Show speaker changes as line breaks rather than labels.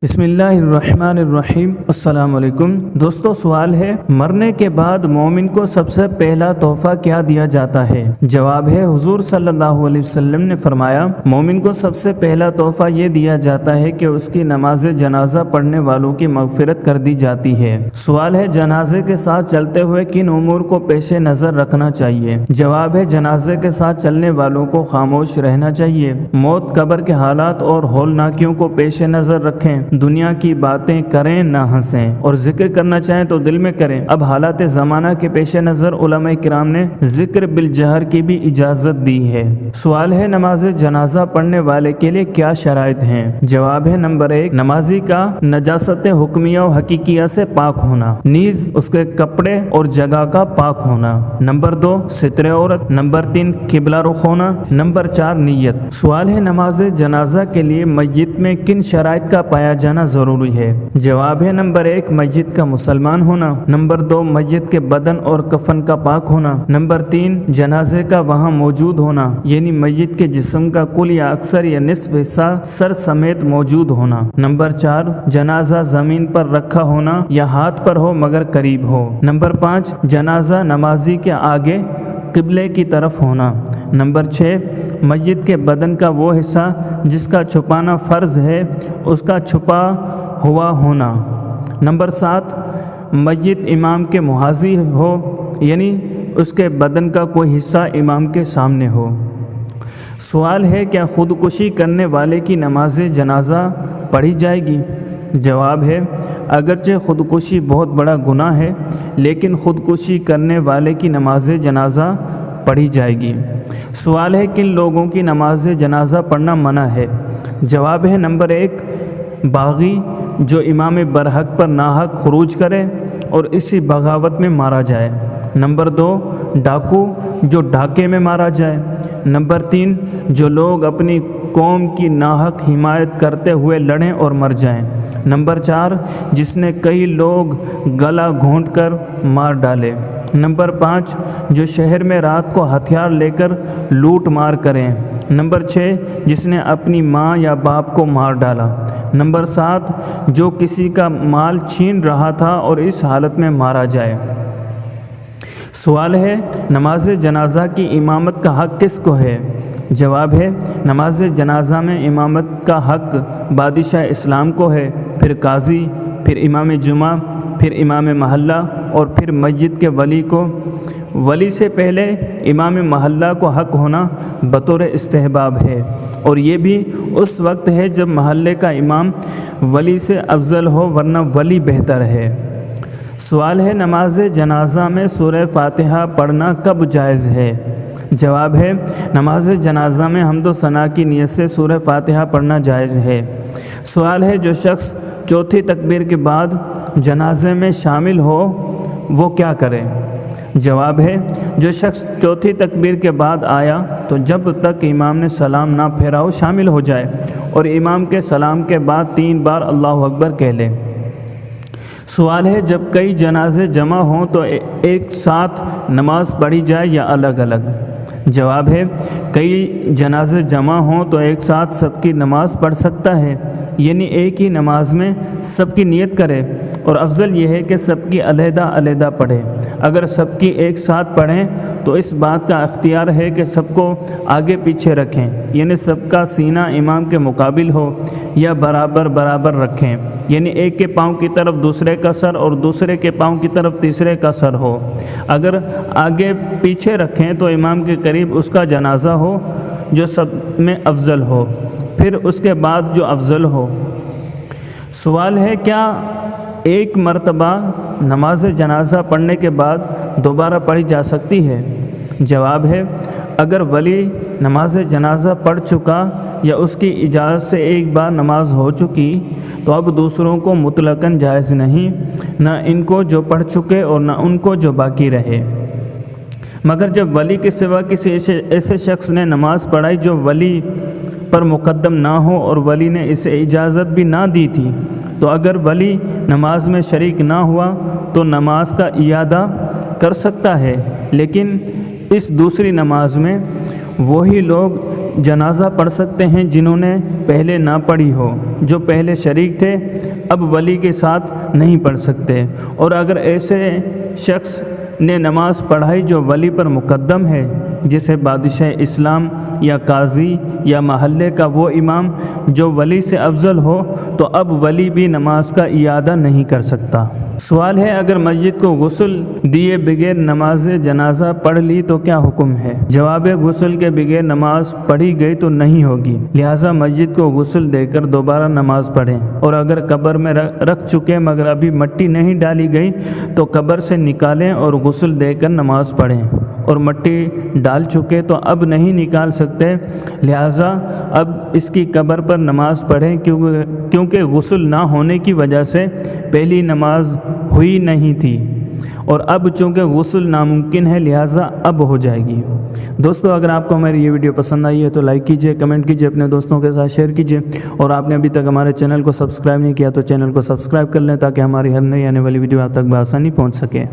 بسم اللہ الرحمن الرحیم۔ السلام علیکم دوستو، سوال ہے مرنے کے بعد مومن کو سب سے پہلا تحفہ کیا دیا جاتا ہے؟ جواب ہے حضور صلی اللہ علیہ وسلم نے فرمایا مومن کو سب سے پہلا تحفہ یہ دیا جاتا ہے کہ اس کی نماز جنازہ پڑھنے والوں کی مغفرت کر دی جاتی ہے۔ سوال ہے جنازے کے ساتھ چلتے ہوئے کن امور کو پیش نظر رکھنا چاہیے؟ جواب ہے جنازے کے ساتھ چلنے والوں کو خاموش رہنا چاہیے، موت، قبر کے حالات اور ہولناکیوں کو پیش نظر رکھیں، دنیا کی باتیں کریں نہ ہنسیں، اور ذکر کرنا چاہیں تو دل میں کریں۔ اب حالات زمانہ کے پیش نظر علماء کرام نے ذکر بالجہر کی بھی اجازت دی ہے۔ سوال ہے نماز جنازہ پڑھنے والے کے لیے کیا شرائط ہیں؟ جواب ہے نمبر 1، نمازی کا نجاست حکمیہ و حقیقیہ سے پاک ہونا، نیز اس کے کپڑے اور جگہ کا پاک ہونا۔ نمبر 2، ستر عورت۔ نمبر 3، قبلہ رخ ہونا۔ نمبر 4، نیت۔ سوال ہے نماز جنازہ کے لیے میت میں کن شرائط کا پایا جانا ضروری ہے؟ جواب ہے نمبر 1، میت کا مسلمان ہونا۔ نمبر 2، میت کے بدن اور کفن کا پاک ہونا۔ نمبر 3، جنازے کا وہاں موجود ہونا، یعنی میت کے جسم کا کل یا اکثر یا نصف حصہ سر سمیت موجود ہونا۔ نمبر 4، جنازہ زمین پر رکھا ہونا یا ہاتھ پر ہو مگر قریب ہو۔ نمبر 5، جنازہ نمازی کے آگے قبلے کی طرف ہونا۔ نمبر 6، میت کے بدن کا وہ حصہ جس کا چھپانا فرض ہے اس کا چھپا ہوا ہونا۔ نمبر 7، میت امام کے محاذی ہو، یعنی اس کے بدن کا کوئی حصہ امام کے سامنے ہو۔ سوال ہے کیا خودکشی کرنے والے کی نماز جنازہ پڑھی جائے گی؟ جواب ہے اگرچہ خودکشی بہت بڑا گناہ ہے لیکن خودکشی کرنے والے کی نماز جنازہ پڑھی جائے گی۔ سوال ہے کن لوگوں کی نماز جنازہ پڑھنا منع ہے؟ جواب ہے نمبر 1، باغی جو امام برحق پر ناحق خروج کرے اور اسی بغاوت میں مارا جائے۔ نمبر 2، ڈاکو جو ڈاکے میں مارا جائے۔ نمبر 3، جو لوگ اپنی قوم کی ناحق حمایت کرتے ہوئے لڑیں اور مر جائیں۔ نمبر 4، جس نے کئی لوگ گلا گھونٹ کر مار ڈالے۔ نمبر 5، جو شہر میں رات کو ہتھیار لے کر لوٹ مار کریں۔ نمبر 6، جس نے اپنی ماں یا باپ کو مار ڈالا۔ نمبر 7، جو کسی کا مال چھین رہا تھا اور اس حالت میں مارا جائے۔ سوال ہے نماز جنازہ کی امامت کا حق کس کو ہے؟ جواب ہے نماز جنازہ میں امامت کا حق بادشاہ اسلام کو ہے، پھر قاضی، پھر امام جمعہ، پھر امام محلہ اور پھر میت کے ولی کو۔ ولی سے پہلے امام محلہ کو حق ہونا بطور استحباب ہے، اور یہ بھی اس وقت ہے جب محلے کا امام ولی سے افضل ہو، ورنہ ولی بہتر ہے۔ سوال ہے نماز جنازہ میں سورہ فاتحہ پڑھنا کب جائز ہے؟ جواب ہے نماز جنازہ میں حمد و ثنا کی نیت سے سورہ فاتحہ پڑھنا جائز ہے۔ سوال ہے جو شخص چوتھی تکبیر کے بعد جنازے میں شامل ہو وہ کیا کرے؟ جواب ہے جو شخص چوتھی تکبیر کے بعد آیا تو جب تک امام نے سلام نہ پھیرا ہو شامل ہو جائے، اور امام کے سلام کے بعد 3 بار اللہ اکبر کہہ لے۔ سوال ہے جب کئی جنازے جمع ہوں تو ایک ساتھ نماز پڑھی جائے یا الگ الگ؟ جواب ہے کئی جنازے جمع ہوں تو ایک ساتھ سب کی نماز پڑھ سکتا ہے، یعنی ایک ہی نماز میں سب کی نیت کرے، اور افضل یہ ہے کہ سب کی علیحدہ علیحدہ پڑھے۔ اگر سب کی ایک ساتھ پڑھیں تو اس بات کا اختیار ہے کہ سب کو آگے پیچھے رکھیں، یعنی سب کا سینہ امام کے مقابل ہو، یا برابر برابر رکھیں، یعنی ایک کے پاؤں کی طرف دوسرے کا سر اور دوسرے کے پاؤں کی طرف تیسرے کا سر ہو۔ اگر آگے پیچھے رکھیں تو امام کے قریب اس کا جنازہ ہو جو سب میں افضل ہو، پھر اس کے بعد جو افضل ہو۔ سوال ہے کیا ایک مرتبہ نماز جنازہ پڑھنے کے بعد دوبارہ پڑھی جا سکتی ہے؟ جواب ہے اگر ولی نماز جنازہ پڑھ چکا یا اس کی اجازت سے ایک بار نماز ہو چکی تو اب دوسروں کو مطلقاً جائز نہیں، نہ ان کو جو پڑھ چکے اور نہ ان کو جو باقی رہے۔ مگر جب ولی کے سوا کسی ایسے شخص نے نماز پڑھائی جو ولی پر مقدم نہ ہو اور ولی نے اسے اجازت بھی نہ دی تھی، تو اگر ولی نماز میں شریک نہ ہوا تو نماز کا اعادہ کر سکتا ہے، لیکن اس دوسری نماز میں وہی لوگ جنازہ پڑھ سکتے ہیں جنہوں نے پہلے نہ پڑھی ہو، جو پہلے شریک تھے اب ولی کے ساتھ نہیں پڑھ سکتے، اور اگر ایسے شخص نے نماز پڑھائی جو ولی پر مقدم ہے، جیسے بادشاہ اسلام یا قاضی یا محلے کا وہ امام جو ولی سے افضل ہو، تو اب ولی بھی نماز کا اعادہ نہیں کر سکتا۔ سوال ہے، اگر مسجد کو غسل دیے بغیر نماز جنازہ پڑھ لی تو کیا حکم ہے؟ جواب ہے، غسل کے بغیر نماز پڑھی گئی تو نہیں ہوگی، لہٰذا مسجد کو غسل دے کر دوبارہ نماز پڑھیں، اور اگر قبر میں رکھ چکے مگر ابھی مٹی نہیں ڈالی گئی تو قبر سے نکالیں اور غسل دے کر نماز پڑھیں، اور مٹی ڈال چکے تو اب نہیں نکال سکتے، لہٰذا اب اس کی قبر پر نماز پڑھیں، کیونکہ غسل نہ ہونے کی وجہ سے پہلی نماز ہوئی نہیں تھی، اور اب چونکہ غسل ناممکن ہے لہٰذا اب ہو جائے گی۔ دوستو، اگر آپ کو ہماری یہ ویڈیو پسند آئی ہے تو لائک کیجئے، کمنٹ کیجئے، اپنے دوستوں کے ساتھ شیئر کیجئے، اور آپ نے ابھی تک ہمارے چینل کو سبسکرائب نہیں کیا تو چینل کو سبسکرائب کر لیں تاکہ ہماری ہر نئی آنے والی ویڈیو آپ تک بآسانی پہنچ سکے۔